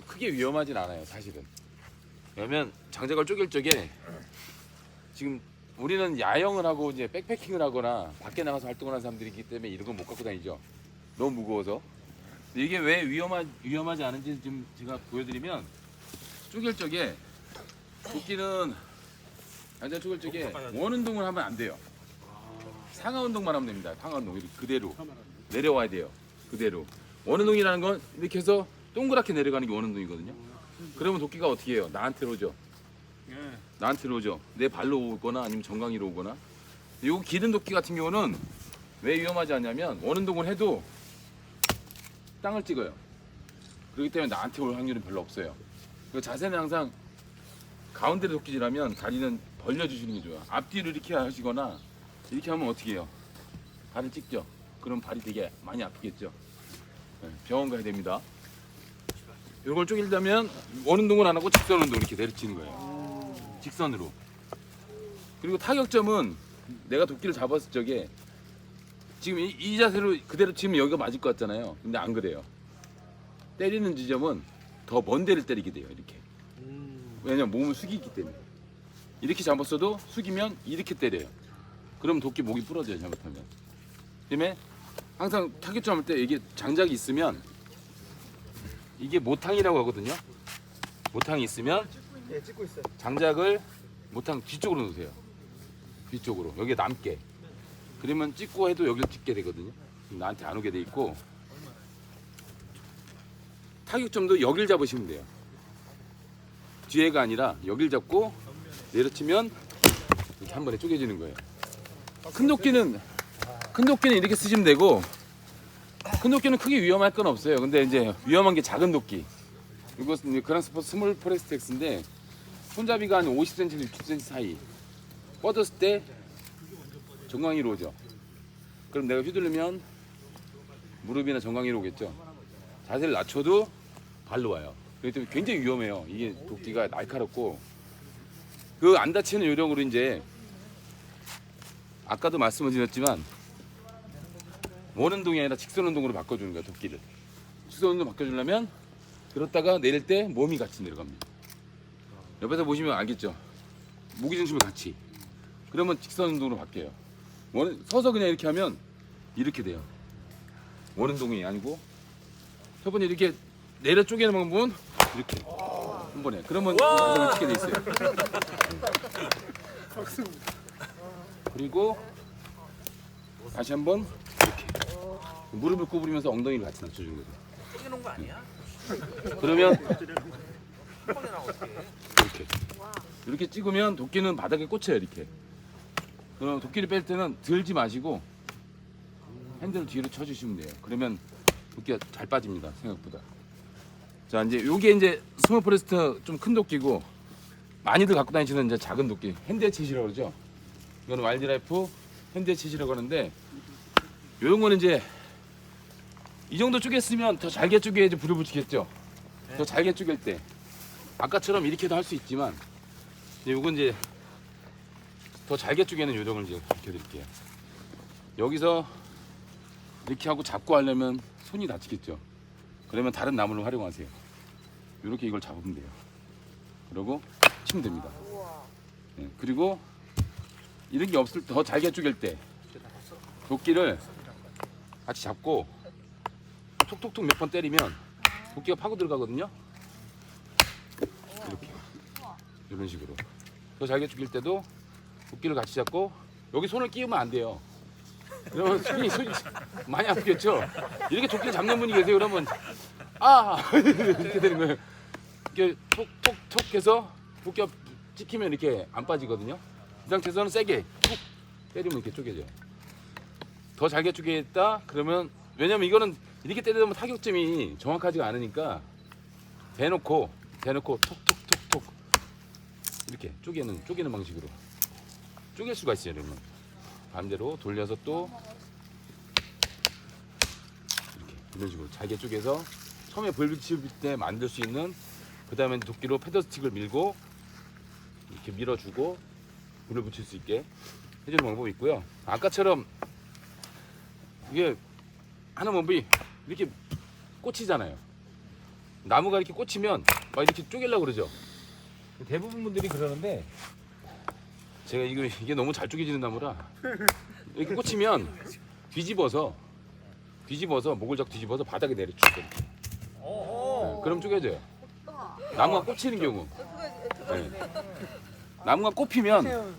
크게 위험하진 않아요, 사실은. 왜냐면 장작을 쪼갤 적에 지금 우리는 야영을 하고 이제 백패킹을 하거나 밖에 나가서 활동을 하는 사람들이기 때문에 이런 건 못 갖고 다니죠. 너무 무거워서. 근데 이게 왜 위험하지 않은지 좀 제가 보여드리면, 쪼갤 적에 도끼는 장작 쪼갤 적에 원 운동을 하면 안 돼요. 상하 운동만 하면 됩니다. 상하 운동 이렇게 그대로 내려와야 돼요. 그대로. 원 운동이라는 건 이렇게 해서 동그랗게 내려가는 게 원 운동이거든요. 그러면 도끼가 어떻게 해요? 나한테로 오죠. 나한테로 오죠. 내 발로 오거나 아니면 정강이로 오거나. 요 기른 도끼 같은 경우는 왜 위험하지 않냐면 원 운동을 해도 땅을 찍어요. 그렇기 때문에 나한테 올 확률은 별로 없어요. 그 자세는 항상 가운데로 도끼질하면 다리는 벌려주시는 게 좋아요. 앞뒤로 이렇게 하시거나 이렇게 하면 어떻게 해요? 발을 찍죠. 그럼 발이 되게 많이 아프겠죠. 병원 가야 됩니다. 이걸 쪼개려면 원 운동을 안 하고 직선 운동 이렇게 내려치는 거예요. 직선으로. 그리고 타격점은 내가 도끼를 잡았을 적에 지금 이 자세로 그대로 치면 여기가 맞을 것 같잖아요. 근데 안 그래요. 때리는 지점은 더 먼 데를 때리게 돼요. 이렇게. 왜냐면 몸을 숙이기 때문에. 이렇게 잡았어도 숙이면 이렇게 때려요. 그럼 도끼 목이 부러져요, 잘못하면. 그다음에 항상 타격점 할 때 이게 장작이 있으면 이게 모탕이라고 하거든요. 모탕이 있으면 예, 찍고 있어요. 장작을 모탕 뒤쪽으로 놓으세요. 뒤쪽으로. 여기에 남게. 그러면 찍고 해도 여기를 찍게 되거든요. 나한테 안 오게 돼 있고, 타격점도 여길 잡으시면 돼요. 뒤에가 아니라 여길 잡고 내려치면 이렇게 한 번에 쪼개지는 거예요. 큰 도끼는 이렇게 쓰시면 되고, 큰 도끼는 크게 위험할 건 없어요. 근데 이제 위험한 게 작은 도끼. 이것은 그랑스포츠 스몰 포레스텍스인데 손잡이가 한 50cm, 60cm 사이. 뻗었을 때 정강이로 오죠. 그럼 내가 휘두르면 무릎이나 정강이로 오겠죠. 자세를 낮춰도 발로 와요. 그렇기 때문에 굉장히 위험해요. 이게 도끼가 날카롭고, 그 안 다치는 요령으로 이제 아까도 말씀을 드렸지만 원 운동이 아니라 직선 운동으로 바꿔주는 거야, 도끼를. 직선 운동 바꿔주려면 들었다가 내릴 때 몸이 같이 내려갑니다. 옆에서 보시면 알겠죠? 무게중심이 같이. 그러면 직선 운동으로 바뀌어요. 서서 그냥 이렇게 하면 이렇게 돼요. 원 운동이 아니고, 첫 번째 이렇게 내려 쪼개는 방법은 이렇게 한 번에. 그러면 가슴을 치게 돼 있어요. 그리고 다시 한번 이렇게 무릎을 구부리면서 엉덩이를 같이 낮춰주는 거죠. 쪼개놓은 거 아니야? 그러면 한 번에 나와 어떻게? 이렇게 찍으면 도끼는 바닥에 꽂혀요. 이렇게. 그럼 도끼를 뺄 때는 들지 마시고 핸들을 뒤로 쳐주시면 돼요. 그러면 도끼가 잘 빠집니다, 생각보다. 자, 이제 요게 이제 스몰 포레스트 좀 큰 도끼고, 많이들 갖고 다니시는 이제 작은 도끼, 핸드 채시라고 그러죠. 이거는 와일드라이프 핸드 채시라고 하는데, 요런 거는 이제 이 정도 쪼갰으면 더 잘게 쪼개야지 불을 붙이겠죠. 더 잘게 쪼갤 때 아까처럼 이렇게도 할 수 있지만, 요건 이제 더 잘게 쪼개는 요령을 이제 가르쳐 드릴게요. 여기서 이렇게 하고 잡고 하려면 손이 다치겠죠. 그러면 다른 나무를 활용하세요. 이렇게 이걸 잡으면 돼요. 그리고 치면 됩니다. 네, 그리고 이런 게 없을 때 더 잘게 쪼갤 때 도끼를 같이 잡고 톡톡톡 몇 번 때리면 도끼가 파고 들어가거든요. 이렇게 이런 식으로. 더 잘게 쪼갤 때도 도끼를 같이 잡고, 여기 손을 끼우면 안 돼요. 그러면 손이 많이 아프겠죠. 이렇게 도끼를 잡는 분이 계세요. 그러면 이렇게 되는 거예요. 이렇게 톡톡톡 해서 도끼가 찍히면 이렇게 안 빠지거든요. 이 상태에서는 세게 툭 때리면 이렇게 쪼개져요. 더 잘게 쪼개겠다 그러면, 왜냐면 이거는 이렇게 때리면 타격점이 정확하지가 않으니까 대놓고 톡톡톡톡 이렇게 쪼개는 방식으로 쪼갤 수가 있어요. 그러면 반대로 돌려서 또 이렇게 이런 식으로 잘게 쪼개서 처음에 불 붙일 때 만들 수 있는, 그 다음에 도끼로 패더 스틱을 밀고 이렇게 밀어주고 불을 붙일 수 있게 해주는 방법이 있고요. 아까처럼 이게 하는 방법이 이렇게 꽂히잖아요. 나무가 이렇게 꽂히면 막 이렇게 쪼개려고 그러죠. 대부분 분들이 그러는데 제가 이게 너무 잘 쪼개지는 나무라 이렇게 꽂히면 뒤집어서 목을 잡고 뒤집어서 바닥에 내려주죠. 네, 그럼 쪼개져요. 나무가 꽂히는 경우. 네. 나무가 꼽히면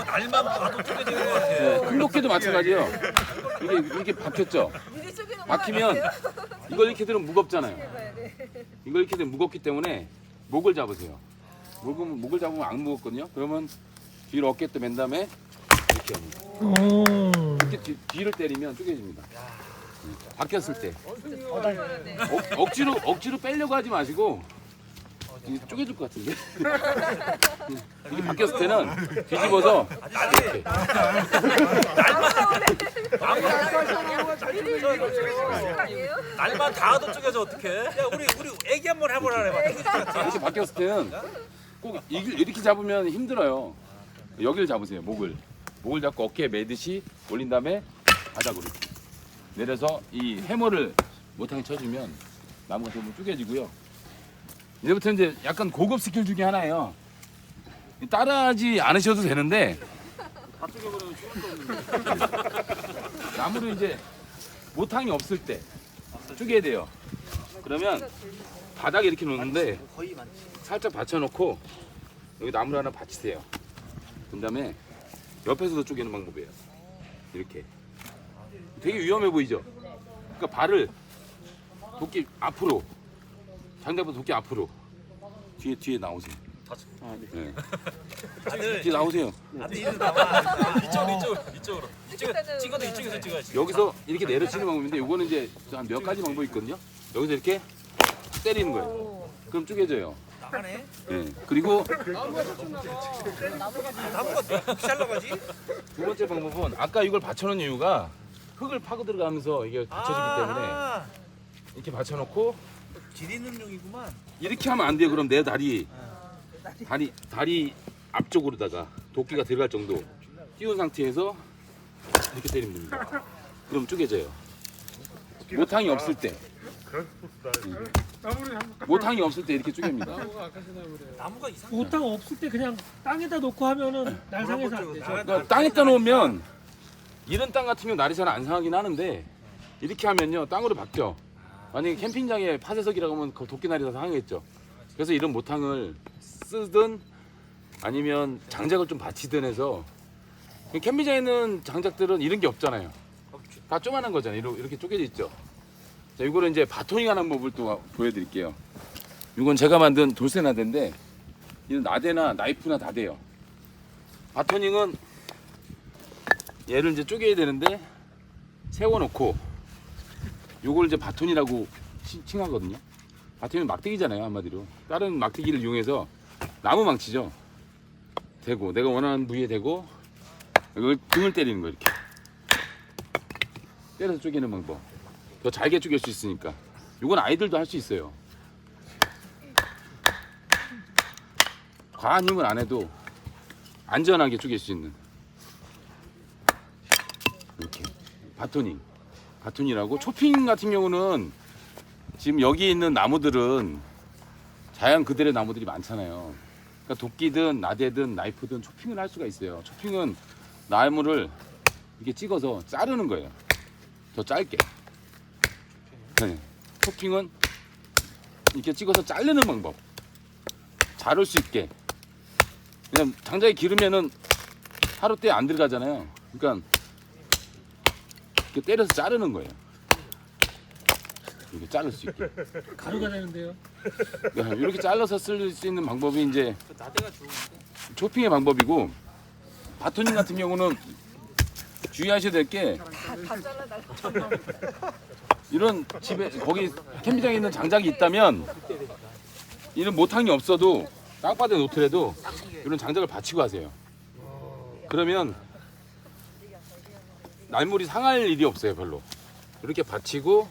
날만 봐도 쪼개지는 것 같아. 네, 큰 도끼도 마찬가지예요. 이게 박혔죠. 박히면 이걸 이렇게 들으면 무겁잖아요. 이걸 이렇게 들으면 무겁기 때문에 목을 잡으세요. 목을 잡으면 안 무겁거든요. 그러면 뒤로 어깨 때 맨 다음에 이렇게 합니다. 이렇게 뒤를 때리면 쪼개집니다. 박혔을 때 억지로 빼려고 하지 마시고 이게 쪼개질 것 같은데. 이게 박혔을 때는 뒤집어서 이렇게. 날만 닿아도 쪼개져 어떡해? 야 우리 애기 한번 해보라 해봐. 이렇게 박혔을 때는 꼭 이렇게 잡으면 힘들어요. 여기를 잡으세요. 목을 잡고 어깨에 매듯이 올린 다음에 바닥으로 이렇게 내려서 이 해머를 못하게 쳐주면 나무가 대부분 쪼개지고요. 이제부터 이제 약간 고급 스킬 중에 하나예요. 따라하지 않으셔도 되는데 다 쪼개버리면 죽을 거 없는데 나무를 이제 모탕이 없을 때 쪼개야 돼요. 그러면 바닥에 이렇게 놓는데 살짝 받쳐놓고 여기 나무를 하나 받치세요. 그 다음에 옆에서도 쪼개는 방법이에요. 이렇게 되게 위험해 보이죠? 그러니까 발을 도끼 앞으로 장작보다 도끼 앞으로 뒤에 나오세요. 네. 뒤에 나오세요. 안돼 이리 나와. 이쪽으로. 찍어도 이쪽에서 찍어야지. 여기서 이렇게 내려치는 방법인데 이거는 이제 한 몇 가지 방법이 있거든요. 여기서 이렇게 때리는 거예요. 그럼 쪼개져요. 나가네. 네. 그리고 나무가 잘 나가지? 두 번째 방법은 아까 이걸 받쳐놓은 이유가 흙을 파고 들어가면서 이게 받쳐지기 때문에 이렇게 받쳐놓고 길 있는 용이구만. 이렇게 하면 안 돼요. 그럼 내 다리 앞쪽으로다가 도끼가 들어갈 정도 띄운 상태에서 이렇게 때리면 됩니다. 그럼 쪼개져요. 모탕이 없을 때. 모탕이 없을 때 이렇게 쪼갭니다. 나무가 이상. 모탕 없을 때 그냥 땅에다 놓고 하면은 날 상해서 안 되죠. 그러니까 땅에다 놓으면 이런 땅 같은 경우 날이 잘 안 상하긴 하는데 이렇게 하면요 땅으로 바뀌어. 만약에 캠핑장에 파쇄석이라고 하면 그 도끼날이 다 상하겠죠. 그래서 이런 모탕을 쓰든 아니면 장작을 좀 받치든 해서 캠핑장에 있는 장작들은 이런 게 없잖아요. 다 조그만한 거잖아요. 이렇게 쪼개져 있죠. 자, 이거를 이제 바토닝하는 법을 또 보여드릴게요. 이건 제가 만든 돌쇠 나대인데 이는 나대나 나이프나 다 돼요. 바토닝은 얘를 이제 쪼개야 되는데 세워놓고 요걸 이제 바톤이라고 칭하거든요. 바톤은 막대기잖아요 한마디로. 다른 막대기를 이용해서 나무 망치죠. 대고 내가 원하는 부위에 대고 이걸 등을 때리는 거 이렇게 때려서 쪼개는 방법. 더 잘게 쪼갤 수 있으니까. 이건 아이들도 할 수 있어요. 과한 힘을 안 해도 안전하게 쪼갤 수 있는 이렇게 바톤이라고. 초핑 같은 경우는 지금 여기 있는 나무들은 자연 그대로의 나무들이 많잖아요. 그러니까 도끼든 나대든 나이프든 초핑을 할 수가 있어요. 초핑은 나무를 이렇게 찍어서 자르는 거예요. 더 짧게. 네. 초핑은 이렇게 찍어서 자르는 방법. 자를 수 있게. 그냥 장작에 기르면은 하루 때 안 들어가잖아요. 그러니까 이렇게 때려서 자르는 거예요. 이렇게 자를 수 있게. 가루가 되는데요. 이렇게 잘라서 쓸 수 있는 방법이 이제 나대가 좋은데. 초핑의 방법이고, 바토닝 같은 경우는 주의하셔야 될 게 이런 집에 거기 캠핑장에 있는 장작이 있다면 이런 모탕이 없어도 땅바닥에 놓더라도 이런 장작을 받치고 하세요. 그러면 날물이 상할 일이 없어요. 별로. 이렇게 받치고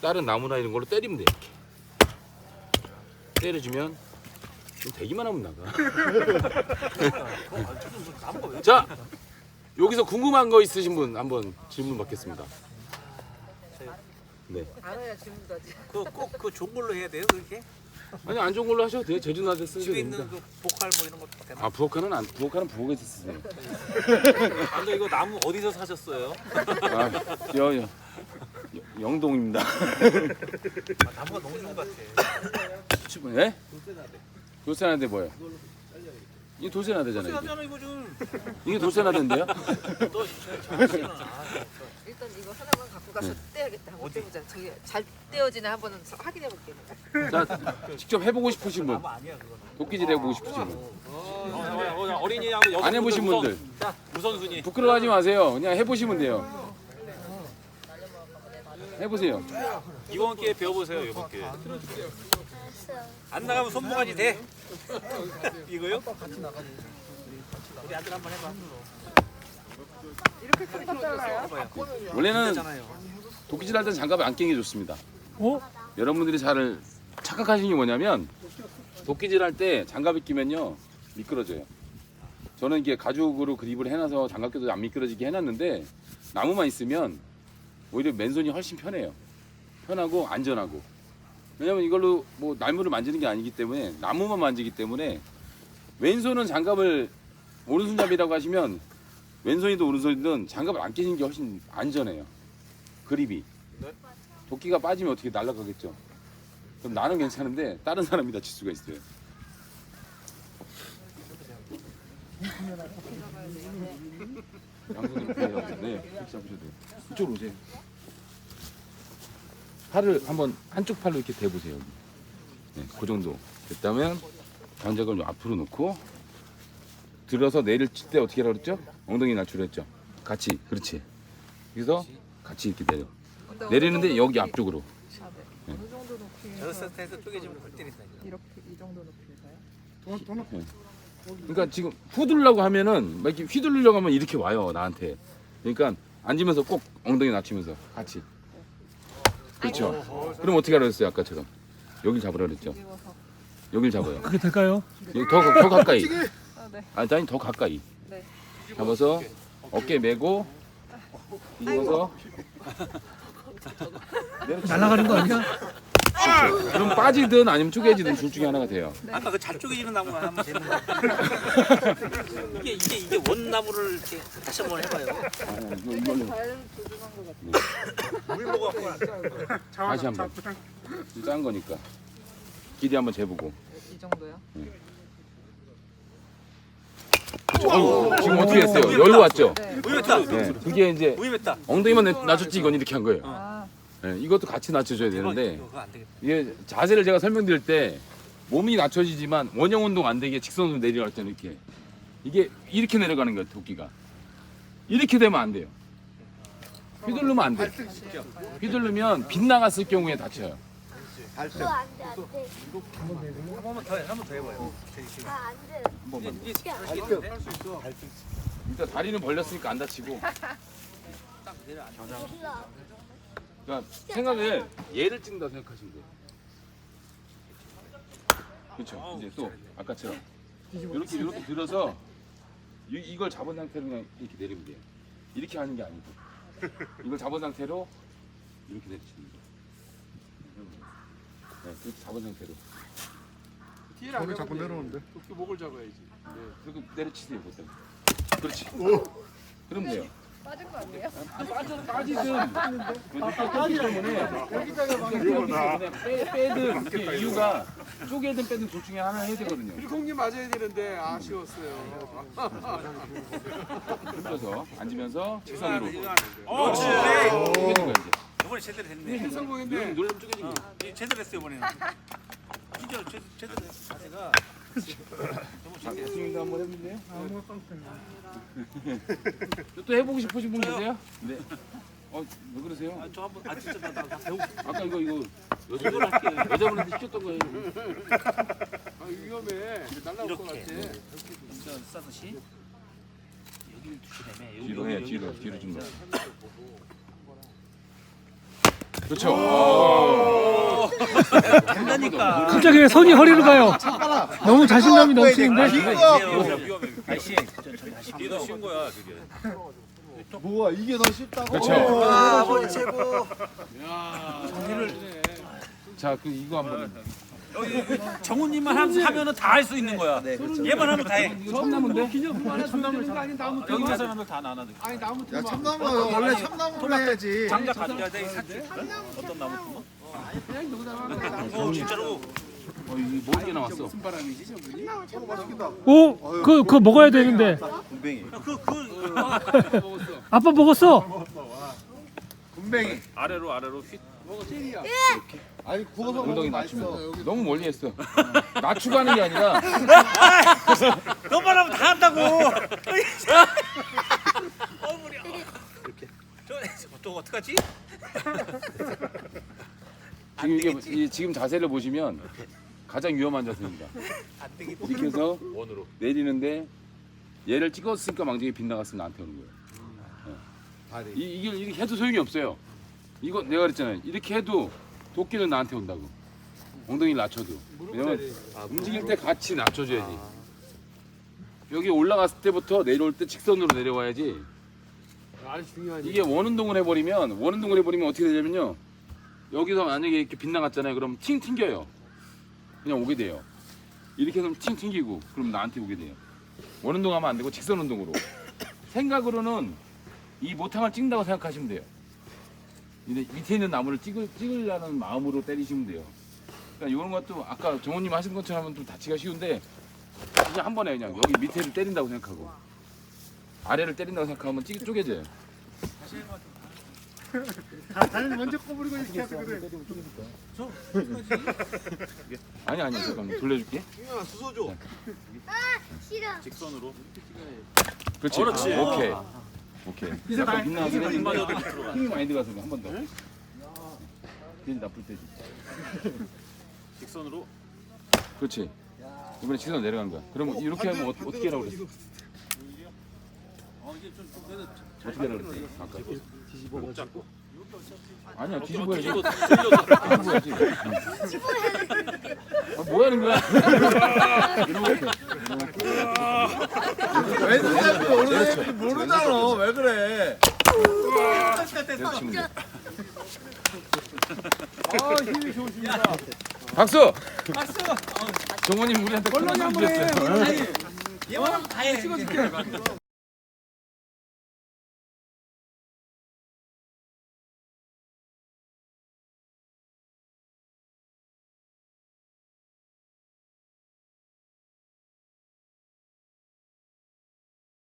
다른 나무나 이런 걸로 때리면 돼요. 이렇게 때려주면 좀 대기만 하면 나가. 자, 여기서 궁금한 거 있으신 분 한번 질문 받겠습니다. 네. 알아야 주는 거지. 그꼭그 좋은 걸로 해야 돼요 그렇게? 아니 안 좋은 걸로 하셔도 돼요. 제주나한테 쓰셔도 집에 됩니다. 있는 그 보컬 뭐 이런 것도 되나? 아 부엌에는 안 부엌에는 부엌에서 쓰세요. 근데 이거 나무 어디서 사셨어요? 아, 영동입니다. 아, 나무가 너무 좋은 것 같아. 예? 돌쇠나대 뭐예요? 이게 돌쇠나대잖아요. 이게. 하잖아 이거 좀. 이게 돌쇠나대인데요? 너 일단 이거 하나만 갖고 가서 떼야겠다. 한번 떼보자. 저기 잘 떼어지나 한번 확인해 볼게. 자, 직접 해보고 싶으신 분, 나무 아니야 그거는. 도끼질 해보고 싶으신 분, 어린이하고 여성 안 해보신 분들 자 우선순위. 부끄러워하지 마세요. 그냥 해보시면 돼요. 해보세요. 이번 기회에 배워보세요 이번 기회. 안 나가면 손모가지 돼. 이거요? 우리 아들 한번 해봐. 이렇게 큰 거잖아요. 원래는 잖아요. 도끼질 할 때 장갑을 안 끼는 게 좋습니다. 어? 여러분들이 잘 착각하시는 게 뭐냐면 도끼질 할 때 장갑을 끼면요 미끄러져요. 저는 이게 가죽으로 그립을 해놔서 장갑 껴도 안 미끄러지게 해놨는데 나무만 있으면 오히려 맨손이 훨씬 편해요. 편하고 안전하고. 왜냐면 이걸로 뭐 나무를 만지는 게 아니기 때문에 나무만 만지기 때문에 왼손은 장갑을 오른손잡이라고 하시면 왼손이든 오른손이든 장갑을 안 끼는 게 훨씬 안전해요. 그립이. 도끼가 빠지면 어떻게 날아가겠죠. 그럼 나는 괜찮은데 다른 사람이 다칠 수가 있어요. 양손으로 네, 이렇게 잡으셔도 돼요. 이쪽으로 오세요. 팔을 한번 한쪽 팔로 이렇게 대보세요. 여기. 네, 그 정도. 됐다면 장작을 앞으로 놓고 들어서 내릴 때 어떻게 하라고 그랬죠? 엉덩이 낮추려 했죠? 같이. 그렇지. 그래서 같이 이렇게 내려. 내리는데 여기 앞쪽으로. 어느 정도 높이 저 상태에서 쪼개지면 골 때린다. 이렇게 이 정도 높이에서요? 네. 그러니까 지금 후들려고 하면은 막 이렇게 휘둘리려고 하면 이렇게 와요 나한테. 그러니까 앉으면서 꼭 엉덩이 낮추면서 같이. 그렇죠. 그럼 어떻게 하라고 했어요 아까처럼? 여길 잡으라 그랬죠. 뒤집어서. 여길 잡아요. 그게 될까요? 여기 더 가까이. 아, 네. 아니 더 가까이. 네. 잡아서 어깨 메고 뒤집어서 날아가는 거 아니야? 그럼 빠지든 아니면 쪼개지든 둘 중에 하나가 돼요. 아까 그 잘 쪼개지는 나무가 한번 재는 거. 이게 원나무를 이렇게 다시 한번 해봐요. 이걸로 잘 조준한 것 같아요. 물 먹어. 다시 한번. 짠 거니까. 길이 한번 재보고. 이 정도요? 그렇죠. 지금 어떻게 했어요? 여기로 왔죠? 네. 우유했다. 네. 그게 이제 우유했다. 엉덩이만 낮췄지 이건 이렇게 한 거예요. 아, 네, 이것도 같이 낮춰줘야 되는데 이거 안 되겠다. 이게 자세를 제가 설명드릴 때 몸이 낮춰지지만 원형 운동 안 되게 직선으로 내려갈 때는 이게 이렇게 내려가는 거예요 도끼가. 이렇게 되면 안 돼요. 휘두르면 안 돼. 휘두르면 빗나갔을 경우에 다쳐요. 그거 안 돼, 안 돼. 한 번만 더 해. 한 번 더 해봐요. 안 돼. 한 번만. 이제 할수 있어. 일단 다리는 벌렸으니까 안 다치고. 딱 내려 앉아. 몰라. 그러니까 생각을 얘를 찍는다 생각하시면 돼요. 그렇죠. 이제 또 아까처럼 이렇게 들어서 이걸 잡은 상태로 그냥 이렇게 내리면 돼요. 이렇게 하는 게 아니고 이걸 잡은 상태로 이렇게 내리시는 거예요. 네, 그렇게 잡은 상태로. 손을 자꾸 내려오는데. 그리고 내려치세요, 그때. 그렇지. 그럼 돼요. 빠진 거 아니에요? 빠지든 빠지기 때문에 빼든 이게 이유가 쪼개든 빼든 둘 중에 하나 해야 되거든요. 일콩님 맞아야 되는데 아쉬웠어요. 앉아서 앉으면서 직선으로 그렇지. 쪼개는 거야 이제. 이번에 제대로 됐네. 성공했네. 누르면 쪼개진 거야. 제대로 했어요 이번에는. 진짜 제대로 했어. 자세가. 스윙도 한번 해볼래요? 또 해보고 싶으신 분 계세요? 네. 왜 그러세요? 저 한번 진짜 나 배우고 싶어. 아까 이거 여자분한테 시켰던 거예요. 아, 위험해. 날라올 것 같아. 운전 싸듯이 여기를 두시다며. 뒤로 해, 뒤로 좀 넣어. 그렇죠. 된다니까. 갑자기 왜 손이 허리로 가요? 너무 자신감이 넘치는데? 위험해. 아저씨, 리더 쉬운 거야 그게. 뭐야 이게 더 쉽다고? 그렇죠. 아, 아버지 최고. 자, 그 이거 한번. 여기 정우님만 하면은 다 할 수 있는 거야. 얘만 하면 다 해. 참나무인데? 기념품 하나 줘야 되는 거 아니 나무 여기 있는 사람들 다 나눠. 아니 나무 야 참나무 원래 참나무로 해야지. 장작 가져야 돼. 어떤 나무 품? 그냥 여기다가 진짜로. 이게 멀게 나왔어. 무슨 바람이지 저분이? 오, 그 먹어야 되는데. 아빠 먹었어. 군뱅이. 아래로 휙. 먹어 젤이야. 아니 구워서 엉덩이 먹으면 맛있어. 낮추면. 너무 멀리 했어. 낮추고 하는 게 아니라. 너만 하면 다 한다고. 어머니야. 이렇게. 또 어떡하지? 지금 이게 지금 자세를 보시면 가장 위험한 자세입니다. 이렇게 해서 원으로. 내리는데 얘를 찍었으니까 망정이 빗나갔으면 나한테 오는 거예요. 다리. 이게 이렇게 해도 소용이 없어요. 이거 내가 그랬잖아요. 이렇게 해도 도끼는 나한테 온다고. 엉덩이를 낮춰도. 왜냐면 움직일 때 같이 낮춰줘야지. 여기 올라갔을 때부터 내려올 때 직선으로 내려와야지. 아주 중요하지. 이게 원운동을 해버리면 어떻게 되냐면요. 여기서 만약에 이렇게 빗나갔잖아요. 그럼 팅 튕겨요. 그냥 오게 돼요. 이렇게 해서 팅 튕기고 그럼 나한테 오게 돼요. 원운동하면 안 되고 직선 운동으로. 생각으로는 이 모탕을 찍는다고 생각하시면 돼요. 근데 밑에 있는 나무를 찍으려는 마음으로 때리시면 돼요. 그러니까 이런 것도 아까 정호님 하신 것처럼 좀 다치기가 쉬운데 그냥 한 번에 그냥 여기 밑에를 때린다고 생각하고 아래를 때린다고 생각하면 쪼개져요. 다리를 먼저 꼬부리고 이렇게 해서 그래. 아니 잠깐만 돌려줄게. 야 수소 줘. 싫어. 직선으로. 그렇지. 그렇지. 오케이. 약간 빗나가긴 했는데 힘이 많이 들어가서 한 번 더. 괜히 나쁠 때지. 직선으로. 그렇지. 이번에 직선 내려간 거야. 그러면 이렇게 하면 어떻게 하라고 그랬어? 어떻게 하라고 그랬어? 아까. 목 잡고. 아니야 뒤집어야지. 뒤집어. 뒤집어야지. 뭐 하는 거야? 이렇게. 왜 그래? 오늘 모르잖아. 왜 그래? 이렇게 치면 돼. 아 힘이 좋으십니다. 박수! 정원님 우리한테 콜라 주셨어요. 얘만 하면 다 해. 찍어줄게.